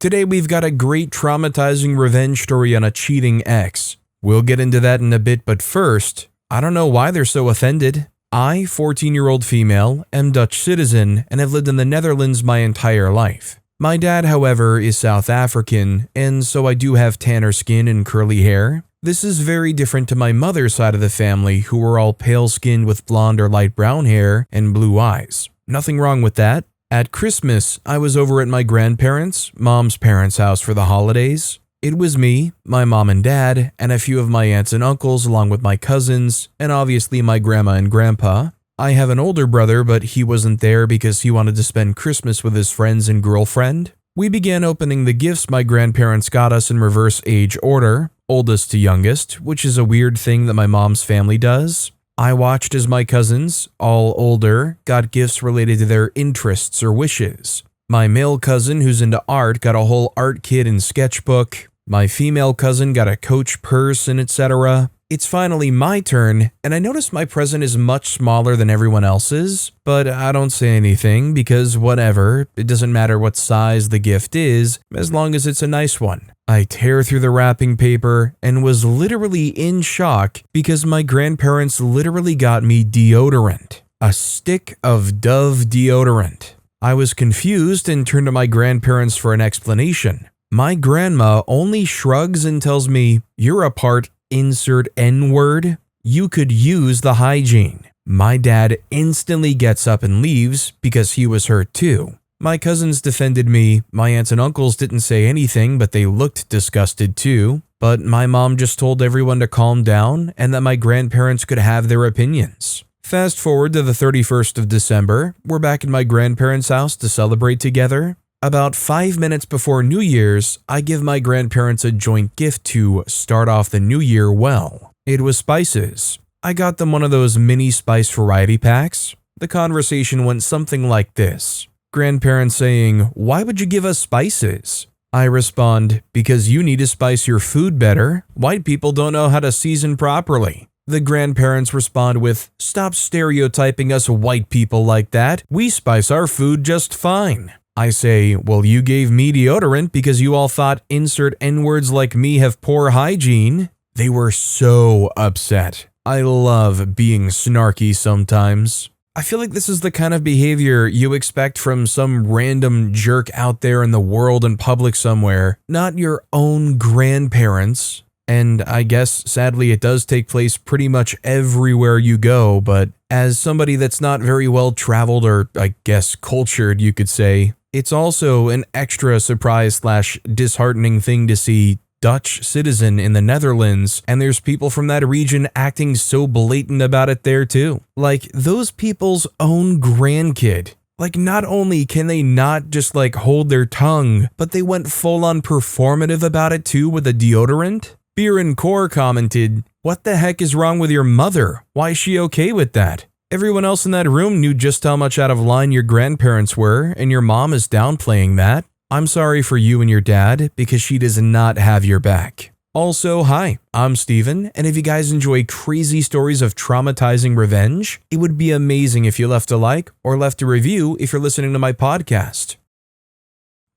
Today we've got a great traumatizing revenge story on a cheating ex. We'll get into that in a bit, but first, I don't know why they're so offended. I, 14-year-old female, am Dutch citizen and have lived in the Netherlands my entire life. My dad, however, is South African, and so I do have tanner skin and curly hair. This is very different to my mother's side of the family, who were all pale-skinned with blonde or light brown hair and blue eyes. Nothing wrong with that. At Christmas, I was over at my grandparents' mom's parents' house for the holidays. It was me, my mom and dad, and a few of my aunts and uncles along with my cousins, and obviously my grandma and grandpa. I have an older brother, but he wasn't there because he wanted to spend Christmas with his friends and girlfriend. We began opening the gifts my grandparents got us in reverse age order, oldest to youngest, which is a weird thing that my mom's family does. I watched as my cousins, all older, got gifts related to their interests or wishes. My male cousin, who's into art, got a whole art kit and sketchbook. My female cousin got a Coach purse and etc. It's finally my turn, and I notice my present is much smaller than everyone else's, but I don't say anything because whatever, it doesn't matter what size the gift is, as long as it's a nice one. I tear through the wrapping paper and was literally in shock because my grandparents literally got me deodorant. A stick of Dove deodorant. I was confused and turned to my grandparents for an explanation. My grandma only shrugs and tells me, "You're a part insert N-word. You could use the hygiene." My dad instantly gets up and leaves because he was hurt too. My cousins defended me, my aunts and uncles didn't say anything but they looked disgusted too, but my mom just told everyone to calm down and that my grandparents could have their opinions. Fast forward to the 31st of December, we're back at my grandparents' house to celebrate together. About 5 minutes before New Year's, I give my grandparents a joint gift to start off the new year well. It was spices. I got them one of those mini spice variety packs. The conversation went something like this. Grandparents saying, "Why would you give us spices?" I respond, "Because you need to spice your food better. White people don't know how to season properly." The grandparents respond with, "Stop stereotyping us white people like that. We spice our food just fine." I say, "Well, you gave me deodorant because you all thought insert N-words like me have poor hygiene." They were so upset. I love being snarky sometimes. I feel like this is the kind of behavior you expect from some random jerk out there in the world in public somewhere, not your own grandparents. And I guess, sadly, it does take place pretty much everywhere you go, but as somebody that's not very well traveled or, I guess, cultured, you could say, it's also an extra surprise/disheartening thing to see Dutch citizen in the Netherlands, and there's people from that region acting so blatant about it there too. Like, those people's own grandkid. Like, not only can they not just hold their tongue, but they went full on performative about it too with a deodorant. Beer and Core commented, "What the heck is wrong with your mother? Why is she okay with that?" Everyone else in that room knew just how much out of line your grandparents were, and your mom is downplaying that. I'm sorry for you and your dad, because she does not have your back. Also, hi, I'm Steven, and if you guys enjoy crazy stories of traumatizing revenge, it would be amazing if you left a like or left a review if you're listening to my podcast.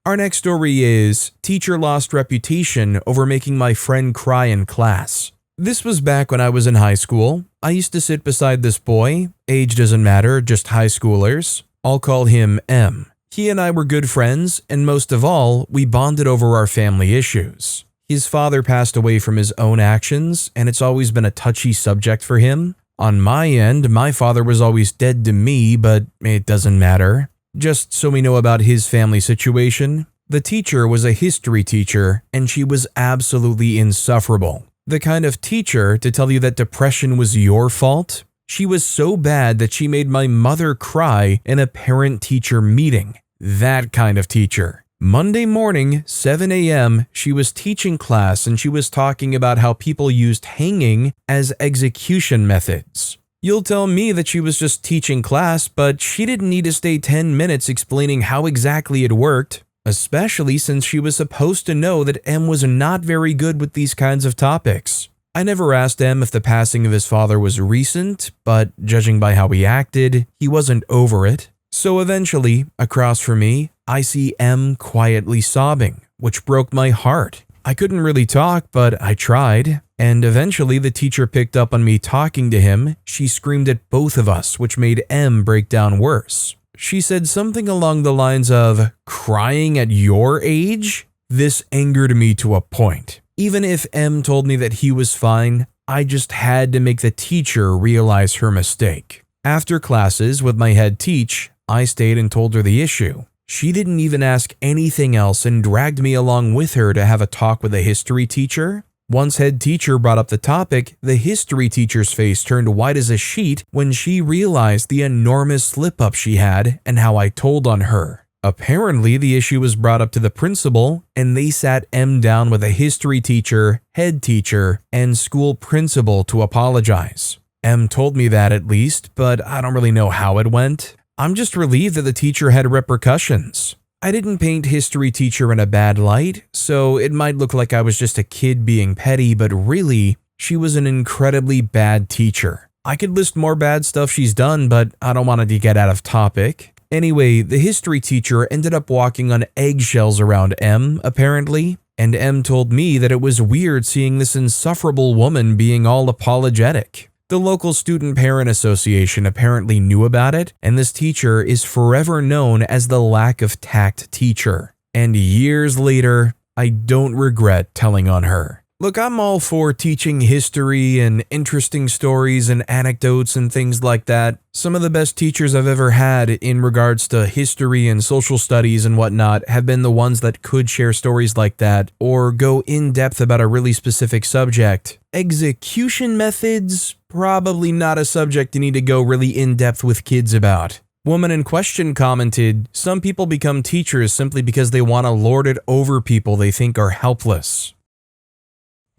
Our next story is Teacher Lost Reputation Over Making My Friend Cry in Class. This was back when I was in high school. I used to sit beside this boy, age doesn't matter, just high schoolers. I'll call him M. He and I were good friends, and most of all, we bonded over our family issues. His father passed away from his own actions, and it's always been a touchy subject for him. On my end, my father was always dead to me, but it doesn't matter. Just so we know about his family situation, the teacher was a history teacher, and she was absolutely insufferable. The kind of teacher to tell you that depression was your fault. She was so bad that she made my mother cry in a parent-teacher meeting. That kind of teacher. Monday morning, 7 a.m., she was teaching class and she was talking about how people used hanging as execution methods. You'll tell me that she was just teaching class, but she didn't need to stay 10 minutes explaining how exactly it worked, especially since she was supposed to know that M was not very good with these kinds of topics. I never asked M if the passing of his father was recent, but judging by how he acted, he wasn't over it. So eventually, across from me, I see M quietly sobbing, which broke my heart. I couldn't really talk, but I tried, and eventually the teacher picked up on me talking to him. She screamed at both of us, which made M break down worse. She said something along the lines of, "Crying at your age?" This angered me to a point. Even if M told me that he was fine, I just had to make the teacher realize her mistake. After classes with my head teach, I stayed and told her the issue. She didn't even ask anything else and dragged me along with her to have a talk with a history teacher. Once head teacher brought up the topic, the history teacher's face turned white as a sheet when she realized the enormous slip-up she had and how I told on her. Apparently, the issue was brought up to the principal, and they sat M down with a history teacher, head teacher, and school principal to apologize. M told me that at least, but I don't really know how it went. I'm just relieved that the teacher had repercussions. I didn't paint history teacher in a bad light, so it might look like I was just a kid being petty, but really, she was an incredibly bad teacher. I could list more bad stuff she's done, but I don't want it to get out of topic. Anyway, the history teacher ended up walking on eggshells around M, apparently, and M told me that it was weird seeing this insufferable woman being all apologetic. The local student parent association apparently knew about it, and this teacher is forever known as the lack of tact teacher. And years later, I don't regret telling on her. Look, I'm all for teaching history and interesting stories and anecdotes and things like that. Some of the best teachers I've ever had in regards to history and social studies and whatnot have been the ones that could share stories like that or go in depth about a really specific subject. Execution methods, probably not a subject you need to go really in depth with kids about. Woman in question commented, "Some people become teachers simply because they want to lord it over people they think are helpless."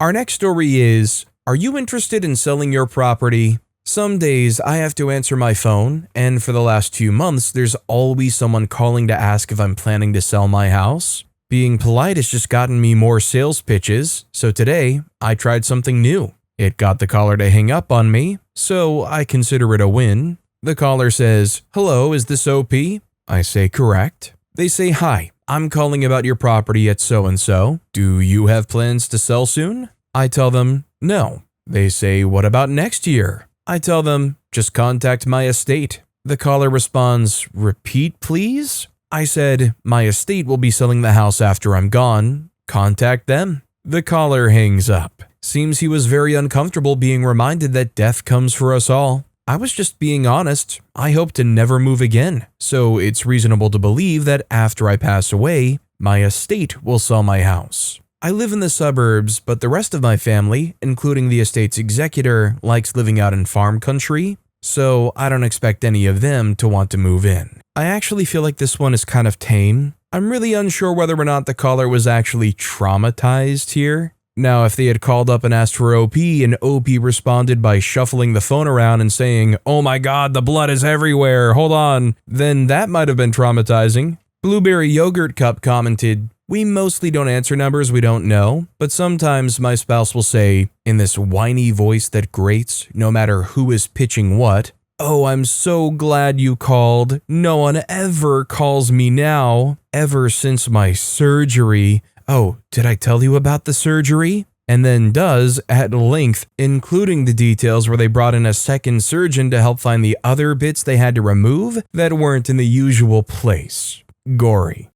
Our next story is, are you interested in selling your property? Some days I have to answer my phone, and for the last 2 months, there's always someone calling to ask if I'm planning to sell my house. Being polite has just gotten me more sales pitches, so today I tried something new. It got the caller to hang up on me, so I consider it a win. The caller says, "Hello, is this OP?" I say, "Correct." They say, "Hi. I'm calling about your property at so-and-so. Do you have plans to sell soon?" I tell them, "No." They say, "What about next year?" I tell them, "Just contact my estate." The caller responds, "Repeat, please?" I said, "My estate will be selling the house after I'm gone. Contact them." The caller hangs up. Seems he was very uncomfortable being reminded that death comes for us all. I was just being honest. I hope to never move again, so it's reasonable to believe that after I pass away, my estate will sell my house. I live in the suburbs, but the rest of my family, including the estate's executor, likes living out in farm country, so I don't expect any of them to want to move in. I actually feel like this one is kind of tame. I'm really unsure whether or not the caller was actually traumatized here. Now, if they had called up and asked for OP and OP responded by shuffling the phone around and saying, "Oh my god, the blood is everywhere, hold on," then that might have been traumatizing. Blueberry Yogurt Cup commented, "We mostly don't answer numbers we don't know, but sometimes my spouse will say, in this whiny voice that grates no matter who is pitching what, 'Oh, I'm so glad you called. No one ever calls me now, ever since my surgery. Oh, did I tell you about the surgery?' And then does at length, including the details where they brought in a second surgeon to help find the other bits they had to remove that weren't in the usual place. Gory.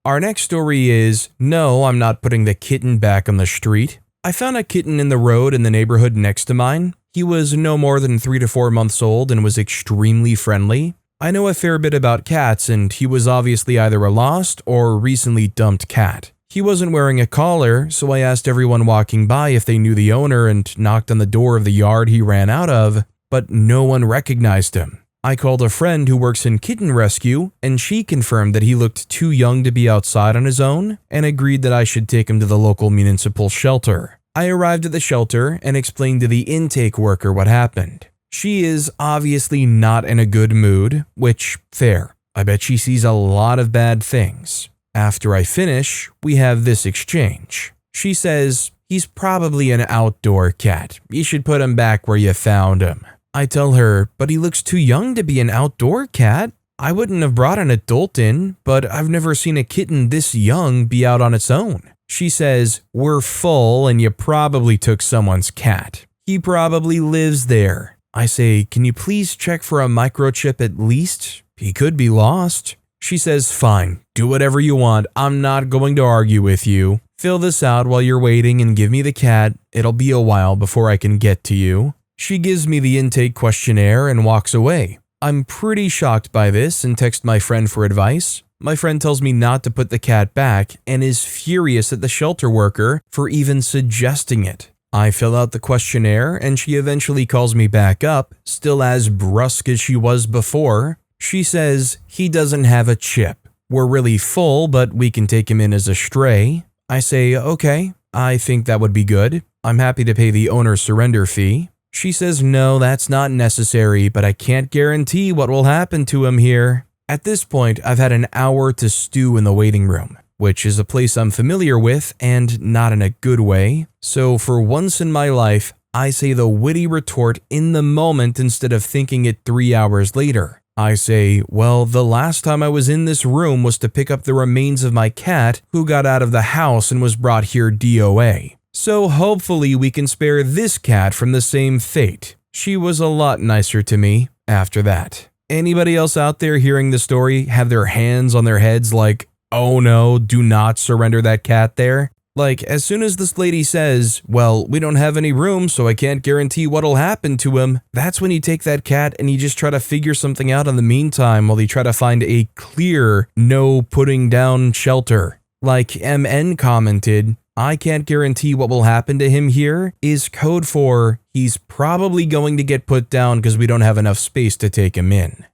Our next story is, no, I'm not putting the kitten back on the street. I found a kitten in the road in the neighborhood next to mine. He was no more than 3 to 4 months old and was extremely friendly. I know a fair bit about cats, and he was obviously either a lost or recently dumped cat. He wasn't wearing a collar, so I asked everyone walking by if they knew the owner and knocked on the door of the yard he ran out of, but no one recognized him. I called a friend who works in kitten rescue, and she confirmed that he looked too young to be outside on his own and agreed that I should take him to the local municipal shelter. I arrived at the shelter and explained to the intake worker what happened. She is obviously not in a good mood, which, fair. I bet she sees a lot of bad things. After I finish, we have this exchange. She says, "He's probably an outdoor cat. You should put him back where you found him." I tell her, "But he looks too young to be an outdoor cat." I wouldn't have brought an adult in, but I've never seen a kitten this young be out on its own. She says, we're full and you probably took someone's cat. He probably lives there. I say, can you please check for a microchip at least? He could be lost. She says, fine, do whatever you want. I'm not going to argue with you. Fill this out while you're waiting and give me the cat. It'll be a while before I can get to you. She gives me the intake questionnaire and walks away. I'm pretty shocked by this and text my friend for advice. My friend tells me not to put the cat back and is furious at the shelter worker for even suggesting it. I fill out the questionnaire and she eventually calls me back up, still as brusque as she was before. She says, he doesn't have a chip. We're really full, but we can take him in as a stray. I say, okay, I think that would be good. I'm happy to pay the owner's surrender fee. She says, no, that's not necessary, but I can't guarantee what will happen to him here. At this point, I've had an hour to stew in the waiting room, which is a place I'm familiar with and not in a good way. So for once in my life, I say the witty retort in the moment instead of thinking it 3 hours later. I say, well, the last time I was in this room was to pick up the remains of my cat who got out of the house and was brought here DOA. So hopefully we can spare this cat from the same fate. She was a lot nicer to me after that. Anybody else out there hearing the story have their hands on their heads like, oh no, do not surrender that cat there? Like, as soon as this lady says, well, we don't have any room, so I can't guarantee what'll happen to him, that's when you take that cat and you just try to figure something out in the meantime while you try to find a clear, no putting down shelter. Like MN commented, I can't guarantee what will happen to him here is code for he's probably going to get put down because we don't have enough space to take him in.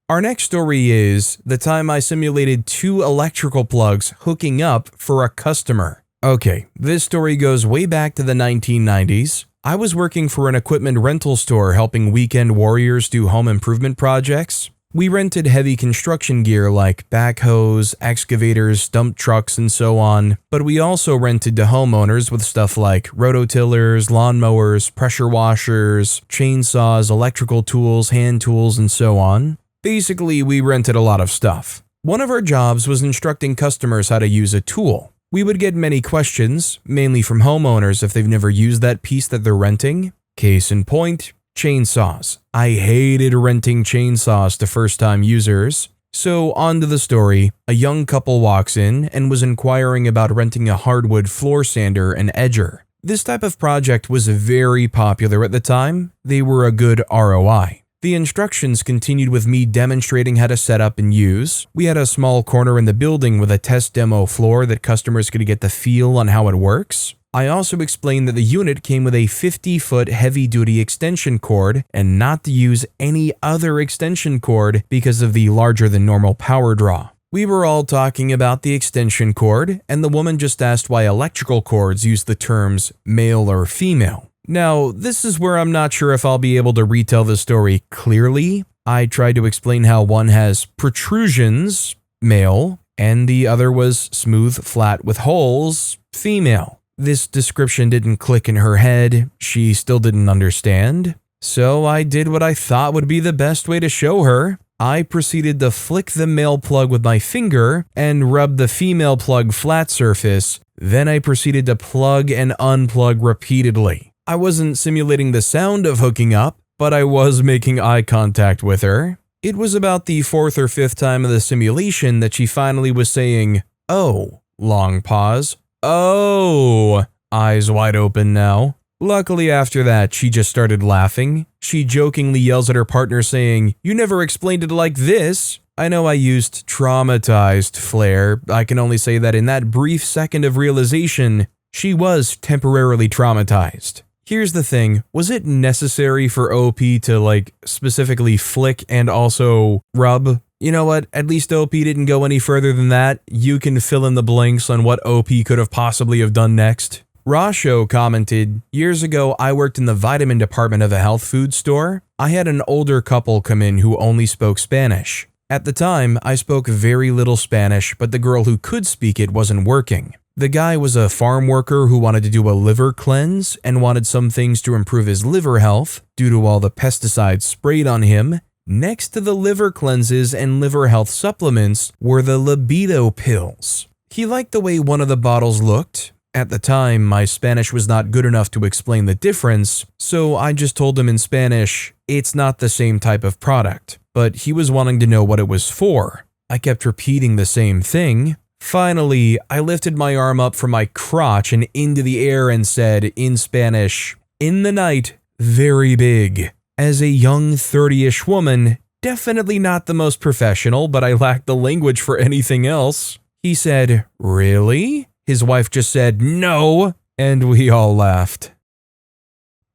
Our next story is the time I simulated 2 electrical plugs hooking up for a customer. Okay, this story goes way back to the 1990s. I was working for an equipment rental store helping weekend warriors do home improvement projects. We rented heavy construction gear like backhoes, excavators, dump trucks, and so on, but we also rented to homeowners with stuff like rototillers, lawnmowers, pressure washers, chainsaws, electrical tools, hand tools, and so on. Basically, we rented a lot of stuff. One of our jobs was instructing customers how to use a tool. We would get many questions, mainly from homeowners if they've never used that piece that they're renting. Case in point, chainsaws. I hated renting chainsaws to first-time users. So on to the story. A young couple walks in and was inquiring about renting a hardwood floor sander and edger. This type of project was very popular at the time. They were a good ROI. The instructions continued with me demonstrating how to set up and use. We had a small corner in the building with a test demo floor that customers could get the feel on how it works. I also explained that the unit came with a 50-foot heavy-duty extension cord and not to use any other extension cord because of the larger-than-normal power draw. We were all talking about the extension cord, and the woman just asked why electrical cords use the terms male or female. Now, this is where I'm not sure if I'll be able to retell the story clearly. I tried to explain how one has protrusions, male, and the other was smooth, flat with holes, female. This description didn't click in her head. She still didn't understand. So I did what I thought would be the best way to show her. I proceeded to flick the male plug with my finger and rub the female plug flat surface. Then I proceeded to plug and unplug repeatedly. I wasn't simulating the sound of hooking up, but I was making eye contact with her. It was about the 4th or 5th time of the simulation that she finally was saying, "Oh," long pause, "Oh," eyes wide open now. Luckily after that, she just started laughing. She jokingly yells at her partner saying, "You never explained it like this." I know I used traumatized flair. I can only say that in that brief second of realization, she was temporarily traumatized. Here's the thing, was it necessary for OP to specifically flick and also rub? You know what, at least OP didn't go any further than that. You can fill in the blanks on what OP could have possibly have done next. Rasho commented, "Years ago I worked in the vitamin department of a health food store. I had an older couple come in who only spoke Spanish. At the time, I spoke very little Spanish, but the girl who could speak it wasn't working. The guy was a farm worker who wanted to do a liver cleanse and wanted some things to improve his liver health due to all the pesticides sprayed on him. Next to the liver cleanses and liver health supplements were the libido pills. He liked the way one of the bottles looked. At the time, my Spanish was not good enough to explain the difference, so I just told him in Spanish, it's not the same type of product, but he was wanting to know what it was for. I kept repeating the same thing. Finally, I lifted my arm up from my crotch and into the air and said, in Spanish, in the night, very big. As a young 30-ish woman, definitely not the most professional, but I lacked the language for anything else. He said, really? His wife just said, no, and we all laughed.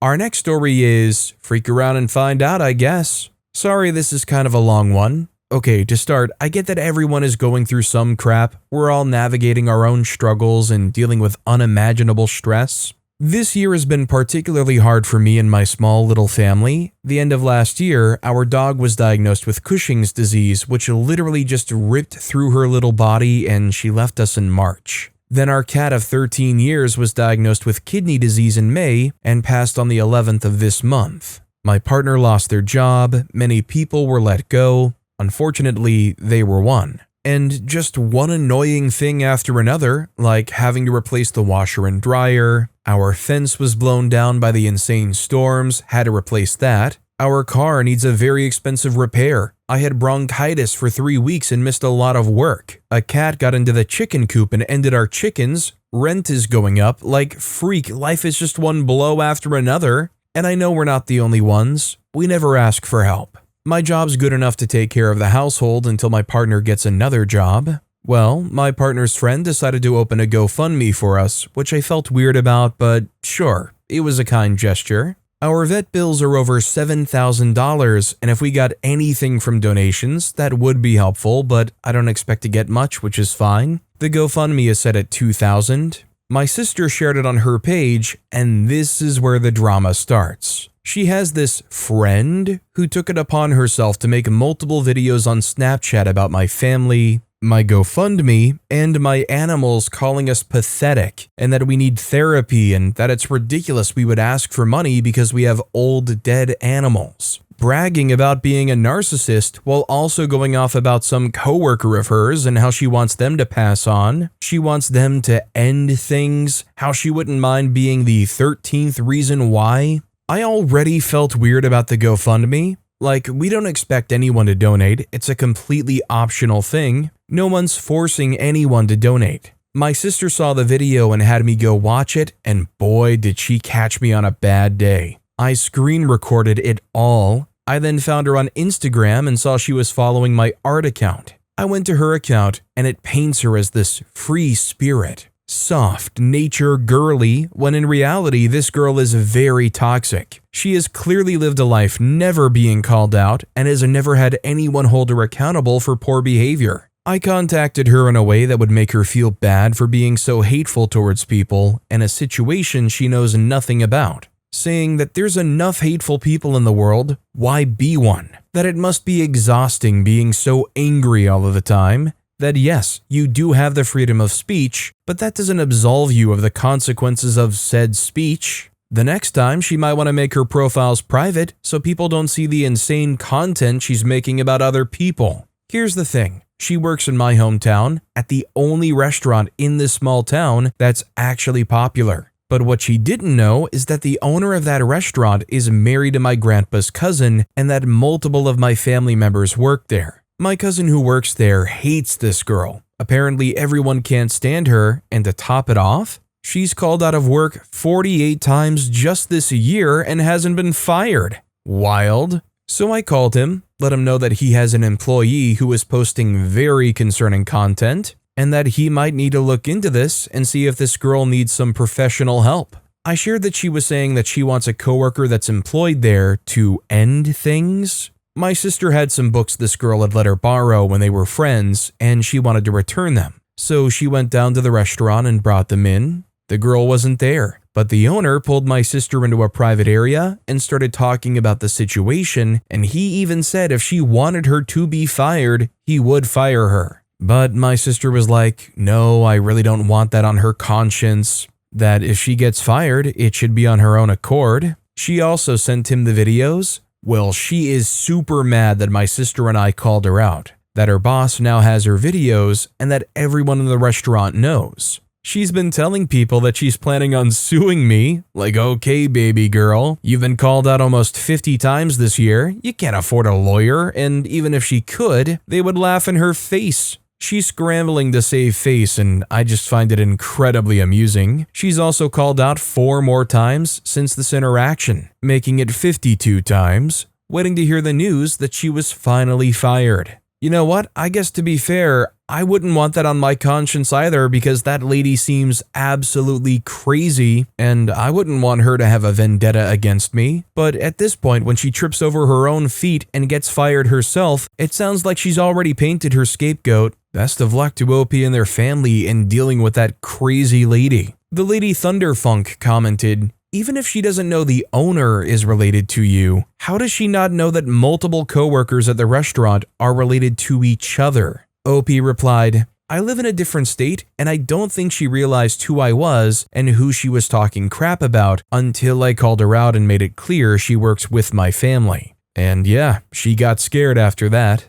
Our next story is freak around and find out, I guess. Sorry, this is kind of a long one. Okay, to start, I get that everyone is going through some crap. We're all navigating our own struggles and dealing with unimaginable stress. This year has been particularly hard for me and my small little family. The end of last year, our dog was diagnosed with Cushing's disease, which literally just ripped through her little body, and she left us in March. Then our cat of 13 years was diagnosed with kidney disease in May and passed on the 11th of this month. My partner lost their job, many people were let go. Unfortunately, they were one. And just one annoying thing after another, like having to replace the washer and dryer. Our fence was blown down by the insane storms, had to replace that. Our car needs a very expensive repair. I had bronchitis for 3 weeks and missed a lot of work. A cat got into the chicken coop and ended our chickens. Rent is going up. Like, freak, life is just one blow after another. And I know we're not the only ones. We never ask for help. My job's good enough to take care of the household until my partner gets another job. Well, my partner's friend decided to open a GoFundMe for us, which I felt weird about, but sure, it was a kind gesture. Our vet bills are over $7,000, and if we got anything from donations, that would be helpful, but I don't expect to get much, which is fine. The GoFundMe is set at $2,000. My sister shared it on her page, and this is where the drama starts. She has this friend who took it upon herself to make multiple videos on Snapchat about my family, my GoFundMe, and my animals, calling us pathetic and that we need therapy and that it's ridiculous we would ask for money because we have old dead animals. Bragging about being a narcissist while also going off about some coworker of hers and how she wants them to pass on. She wants them to end things, how she wouldn't mind being the 13th reason why. I already felt weird about the GoFundMe. Like, we don't expect anyone to donate. It's a completely optional thing. No one's forcing anyone to donate. My sister saw the video and had me go watch it, and boy, did she catch me on a bad day. I screen recorded it all. I then found her on Instagram and saw she was following my art account. I went to her account, and it paints her as this free spirit. Soft, nature, girly, when in reality this girl is very toxic. She has clearly lived a life never being called out and has never had anyone hold her accountable for poor behavior. I contacted her in a way that would make her feel bad for being so hateful towards people in a situation she knows nothing about, saying that there's enough hateful people in the world, why be one? That it must be exhausting being so angry all of the time. That yes, you do have the freedom of speech, but that doesn't absolve you of the consequences of said speech. The next time, she might want to make her profiles private so people don't see the insane content she's making about other people. Here's the thing. She works in my hometown at the only restaurant in this small town that's actually popular. But what she didn't know is that the owner of that restaurant is married to my grandpa's cousin and that multiple of my family members work there. My cousin who works there hates this girl. Apparently everyone can't stand her, and to top it off, she's called out of work 48 times just this year and hasn't been fired. Wild. So I called him, let him know that he has an employee who is posting very concerning content, and that he might need to look into this and see if this girl needs some professional help. I shared that she was saying that she wants a coworker that's employed there to end things. My sister had some books this girl had let her borrow when they were friends, and she wanted to return them. So she went down to the restaurant and brought them in. The girl wasn't there, but the owner pulled my sister into a private area and started talking about the situation, and he even said if she wanted her to be fired, he would fire her. But my sister was like, no, I really don't want that on her conscience, that if she gets fired, it should be on her own accord. She also sent him the videos. Well, she is super mad that my sister and I called her out, that her boss now has her videos, and that everyone in the restaurant knows. She's been telling people that she's planning on suing me, like, okay, baby girl, you've been called out almost 50 times this year, you can't afford a lawyer, and even if she could, they would laugh in her face. She's scrambling to save face, and I just find it incredibly amusing. She's also called out 4 more times since this interaction, making it 52 times, waiting to hear the news that she was finally fired. You know what? I guess to be fair, I wouldn't want that on my conscience either because that lady seems absolutely crazy and I wouldn't want her to have a vendetta against me. But at this point, when she trips over her own feet and gets fired herself, it sounds like she's already painted her scapegoat. Best of luck to OP and their family in dealing with that crazy lady. The Lady Thunderfunk commented, even if she doesn't know the owner is related to you, how does she not know that multiple coworkers at the restaurant are related to each other? OP replied, I live in a different state and I don't think she realized who I was and who she was talking crap about until I called her out and made it clear she works with my family. And yeah, she got scared after that.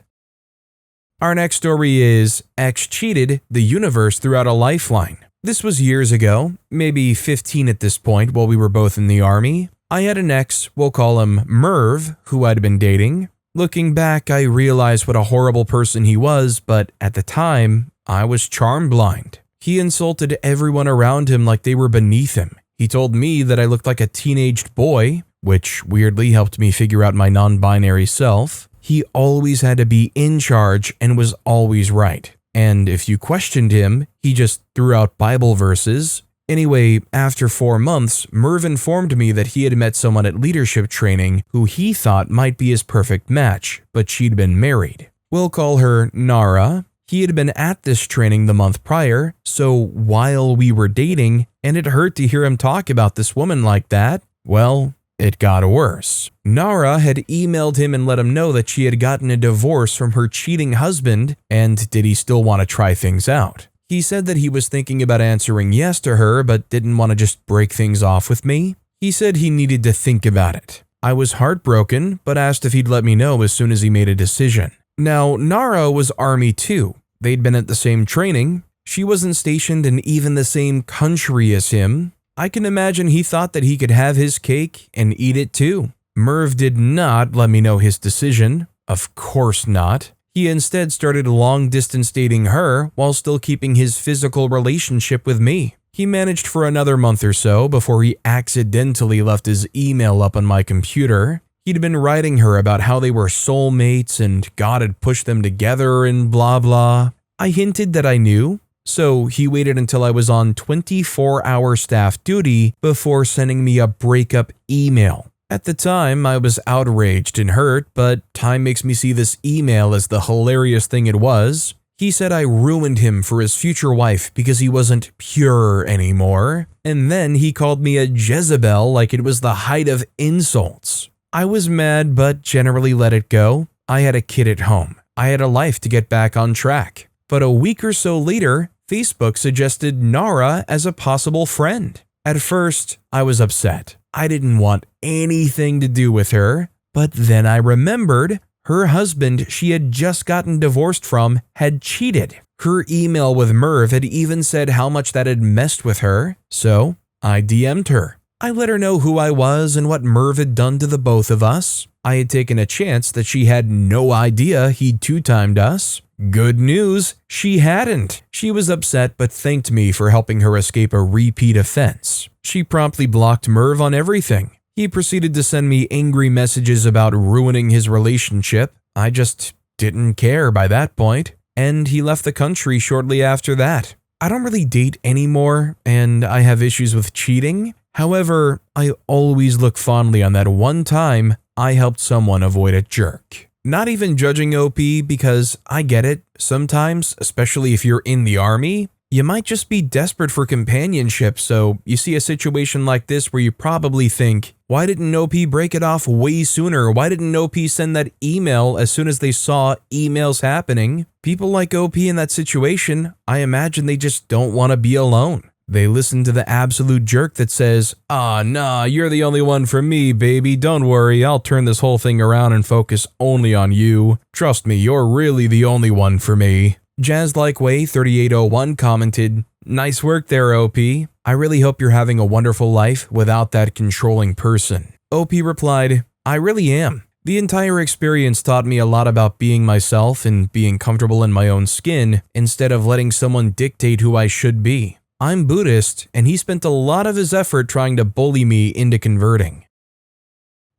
Our next story is X cheated, the universe threw out a lifeline. This was years ago, maybe 15 at this point while we were both in the army. I had an ex, we'll call him Merv, who I'd been dating. Looking back, I realized what a horrible person he was, but at the time, I was charm blind. He insulted everyone around him like they were beneath him. He told me that I looked like a teenaged boy, which weirdly helped me figure out my non-binary self. He always had to be in charge and was always right. And if you questioned him, he just threw out Bible verses. Anyway, after 4 months, Merv informed me that he had met someone at leadership training who he thought might be his perfect match, but she'd been married. We'll call her Nara. He had been at this training the month prior, so while we were dating, and it hurt to hear him talk about this woman like that, well, it got worse. Nara had emailed him and let him know that she had gotten a divorce from her cheating husband, and did he still want to try things out? He said that he was thinking about answering yes to her, but didn't want to just break things off with me. He said he needed to think about it. I was heartbroken, but asked if he'd let me know as soon as he made a decision. Now, Nara was Army too. They'd been at the same training. She wasn't stationed in even the same country as him. I can imagine he thought that he could have his cake and eat it too. Merv did not let me know his decision. Of course not. He instead started long-distance dating her while still keeping his physical relationship with me. He managed for another month or so before he accidentally left his email up on my computer. He'd been writing her about how they were soulmates and God had pushed them together and blah blah. I hinted that I knew. So he waited until I was on 24-hour staff duty before sending me a breakup email. At the time, I was outraged and hurt, but time makes me see this email as the hilarious thing it was. He said I ruined him for his future wife because he wasn't pure anymore. And then he called me a Jezebel like it was the height of insults. I was mad, but generally let it go. I had a kid at home. I had a life to get back on track. But a week or so later, Facebook suggested Nara as a possible friend. At first, I was upset. I didn't want anything to do with her, but then I remembered her husband she had just gotten divorced from had cheated. Her email with Merv had even said how much that had messed with her, so I DM'd her. I let her know who I was and what Merv had done to the both of us. I had taken a chance that she had no idea he'd two-timed us. Good news, she hadn't. She was upset but thanked me for helping her escape a repeat offense. She promptly blocked Merv on everything. He proceeded to send me angry messages about ruining his relationship. I just didn't care by that point, and he left the country shortly after that. I don't really date anymore, and I have issues with cheating. However, I always look fondly on that one time I helped someone avoid a jerk. Not even judging OP because I get it. Sometimes, especially if you're in the army, you might just be desperate for companionship, so you see a situation like this where you probably think, why didn't OP break it off way sooner? Why didn't OP send that email as soon as they saw emails happening? People like OP in that situation, I imagine they just don't want to be alone. They listen to the absolute jerk that says, "Ah, nah, you're the only one for me, baby. Don't worry, I'll turn this whole thing around and focus only on you. Trust me, you're really the only one for me." JazzLikeWay3801 commented, "Nice work there, OP. I really hope you're having a wonderful life without that controlling person." OP replied, "I really am. The entire experience taught me a lot about being myself and being comfortable in my own skin instead of letting someone dictate who I should be. I'm Buddhist, and he spent a lot of his effort trying to bully me into converting."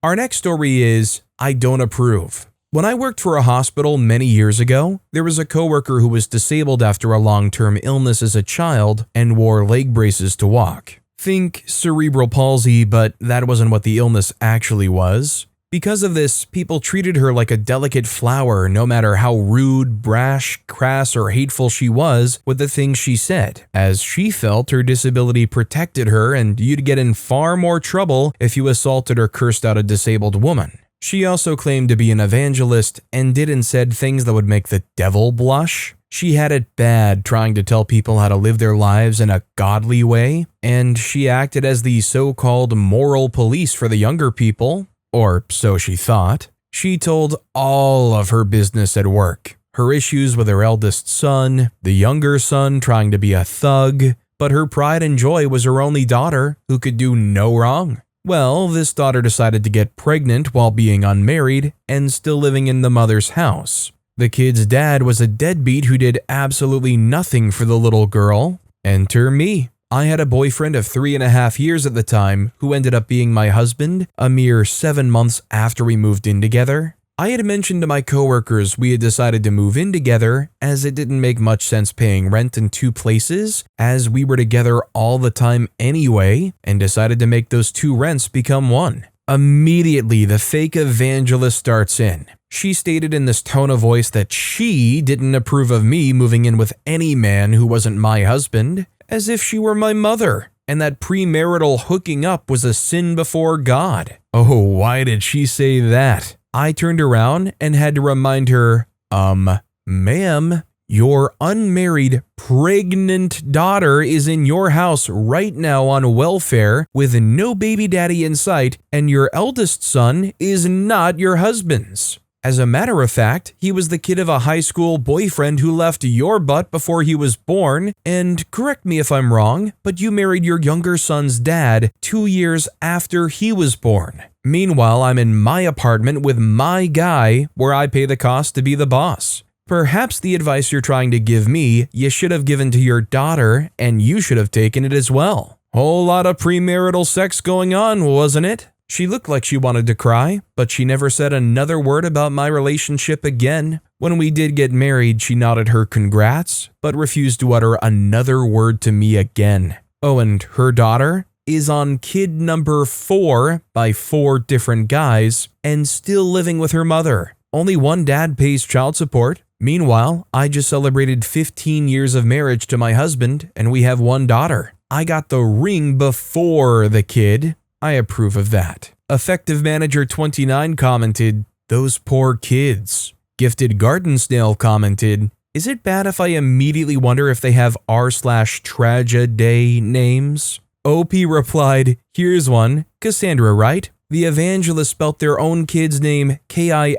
Our next story is, I Don't Approve. When I worked for a hospital many years ago, there was a coworker who was disabled after a long-term illness as a child and wore leg braces to walk. Think cerebral palsy, but that wasn't what the illness actually was. Because of this, people treated her like a delicate flower no matter how rude, brash, crass, or hateful she was with the things she said, as she felt her disability protected her and you'd get in far more trouble if you assaulted or cursed out a disabled woman. She also claimed to be an evangelist and did and said things that would make the devil blush. She had it bad trying to tell people how to live their lives in a godly way, and she acted as the so-called moral police for the younger people. Or so she thought. She told all of her business at work. Her issues with her eldest son, the younger son trying to be a thug, but her pride and joy was her only daughter, who could do no wrong. Well, this daughter decided to get pregnant while being unmarried and still living in the mother's house. The kid's dad was a deadbeat who did absolutely nothing for the little girl. Enter me. I had a boyfriend of 3.5 years at the time who ended up being my husband a mere 7 months after we moved in together. I had mentioned to my coworkers we had decided to move in together as it didn't make much sense paying rent in 2 places as we were together all the time anyway, and decided to make those 2 rents become 1. Immediately, the fake evangelist starts in. She stated in this tone of voice that she didn't approve of me moving in with any man who wasn't my husband, as if she were my mother, and that premarital hooking up was a sin before God. Oh, why did she say that? I turned around and had to remind her, ma'am, your unmarried, pregnant daughter is in your house right now on welfare with no baby daddy in sight, and your eldest son is not your husband's. As a matter of fact, he was the kid of a high school boyfriend who left your butt before he was born, and correct me if I'm wrong, but you married your younger son's dad 2 years after he was born. Meanwhile, I'm in my apartment with my guy where I pay the cost to be the boss. Perhaps the advice you're trying to give me, you should have given to your daughter, and you should have taken it as well. Whole lot of premarital sex going on, wasn't it? She looked like she wanted to cry, but she never said another word about my relationship again. When we did get married, she nodded her congrats, but refused to utter another word to me again. Oh, and her daughter is on kid number 4 by 4 different guys and still living with her mother. Only one dad pays child support. Meanwhile, I just celebrated 15 years of marriage to my husband and we have 1 daughter. I got the ring before the kid. I approve of that. Effective Manager 29 commented, "Those poor kids." Gifted Garden Snail commented, "Is it bad if I immediately wonder if they have r/tragedy names?" OP replied, "Here's one. Cassandra, right? The evangelist spelt their own kid's name Kissyndrah.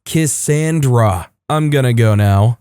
Cassandra. I'm gonna go now."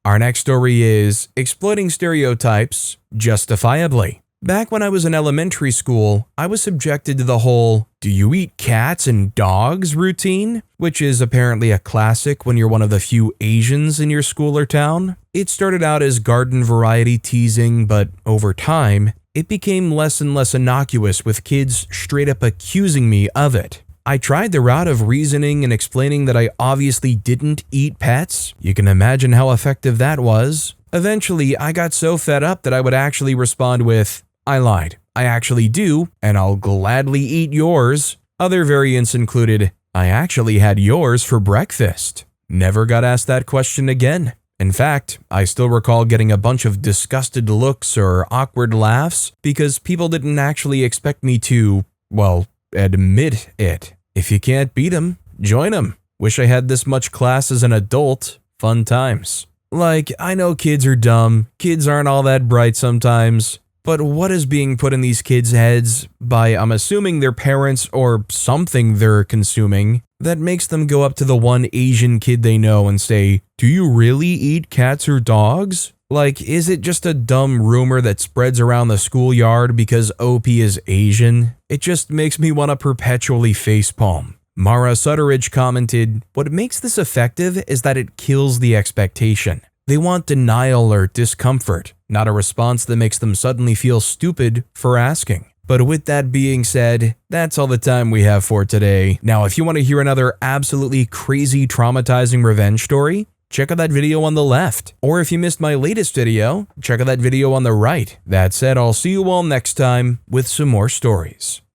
Our next story is Exploiting Stereotypes Justifiably. Back when I was in elementary school, I was subjected to the whole "do you eat cats and dogs" routine, which is apparently a classic when you're one of the few Asians in your school or town. It started out as garden variety teasing, but over time, it became less and less innocuous with kids straight up accusing me of it. I tried the route of reasoning and explaining that I obviously didn't eat pets. You can imagine how effective that was. Eventually, I got so fed up that I would actually respond with, "I lied. I actually do, and I'll gladly eat yours." Other variants included, "I actually had yours for breakfast." Never got asked that question again. In fact, I still recall getting a bunch of disgusted looks or awkward laughs because people didn't actually expect me to, well, admit it. If you can't beat 'em, join 'em. Wish I had this much class as an adult. Fun times. Like, I know kids are dumb, kids aren't all that bright sometimes, but what is being put in these kids' heads by, I'm assuming, their parents or something they're consuming, that makes them go up to the one Asian kid they know and say, "Do you really eat cats or dogs?" Like, is it just a dumb rumor that spreads around the schoolyard because OP is Asian? It just makes me want to perpetually facepalm. Mara Sutteridge commented, "What makes this effective is that it kills the expectation. They want denial or discomfort, not a response that makes them suddenly feel stupid for asking." But with that being said, that's all the time we have for today. Now, if you want to hear another absolutely crazy traumatizing revenge story, check out that video on the left. Or if you missed my latest video, check out that video on the right. That said, I'll see you all next time with some more stories.